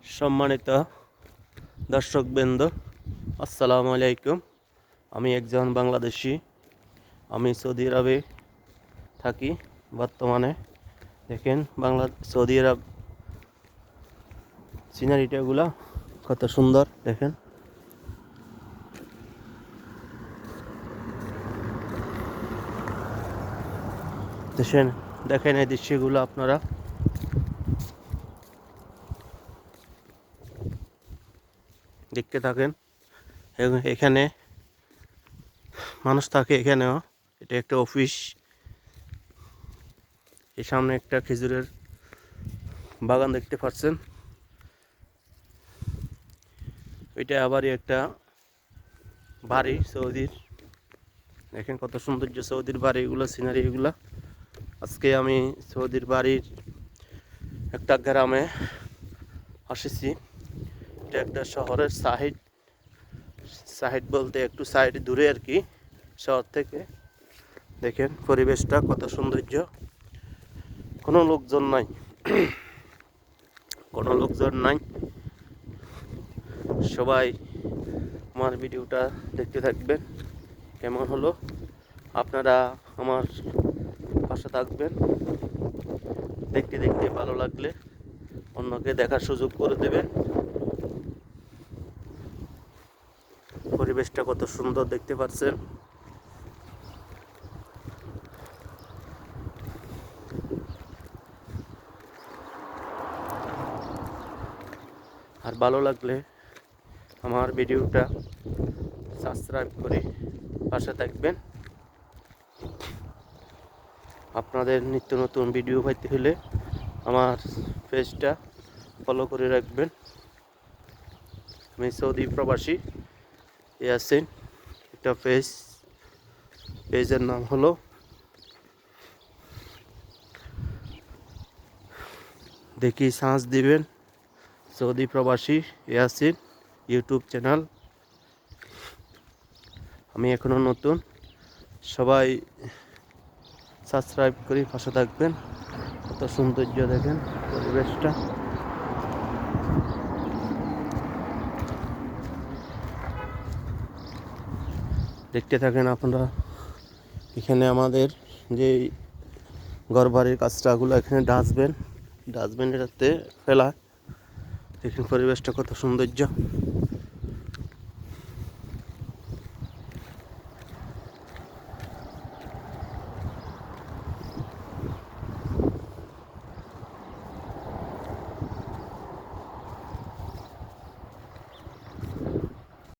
সম্মানিত দর্শকবৃন্দ, আসসালামু আলাইকুম। আমি একজন বাংলাদেশি। আমি সৌদি আরবে থাকি বর্তমানে। দেখেন সৌদি আরব সিনারিটাগুলো কত সুন্দর। দেখেন দেখেন এই দৃশ্যগুলো আপনারা দেখতে থাকেন। এখানে মানুষ থাকে, এখানেও এটা একটা অফিস। এই সামনে একটা খেজুরের বাগান দেখতে পাচ্ছেন। এটা আবারই একটা বাড়ি সৌদির। দেখেন কত সৌন্দর্য সৌদির বাড়িগুলো, সিনারি এগুলো। আজকে আমি সৌদির বাড়ির একটা গ্রামে এসেছি। এটা একটা শহরের সাইড বলতে একটু সাইড দূরে আর কি, শহর থেকে। দেখেন পরিবেশটা কত সৌন্দর্য। কোনো লোকজন নাই, কোনো লোকজন নাই। সবাই আমার ভিডিওটা দেখতে থাকবেন। কেমন হলো আপনারা আমার পাশে থাকবেন। দেখতে দেখতে ভালো লাগলে অন্যকে দেখার সুযোগ করে দেবেন। পরিবেশটা কত সুন্দর দেখতে পাচ্ছেন। আর ভালো লাগলে আমার ভিডিওটা সাবস্ক্রাইব করে পাশে থাকবেন। আপনাদের নিত্য নতুন ভিডিও পাইতে হলে আমার পেজটা ফলো করে রাখবেন। আমি সৌদি প্রবাসী ইয়াসিন। একটা পেজের নাম হলো দেখি সার্চ দিবেন সৌদি প্রবাসী ইয়াসিন ইউটিউব চ্যানেল। আমি এখনো নতুন, সবাই সাবস্ক্রাইব করে পাশে থাকবেন। কত সৌন্দর্য দেখেন পরিবেশটা। দেখতে থাকেন আপনারা। এখানে আমাদের যে ঘরবাড়ির কাজটাগুলো, এখানে ডাস্টবিনেরতে ফেলা। দেখেন পরিবেশটা কত সৌন্দর্য।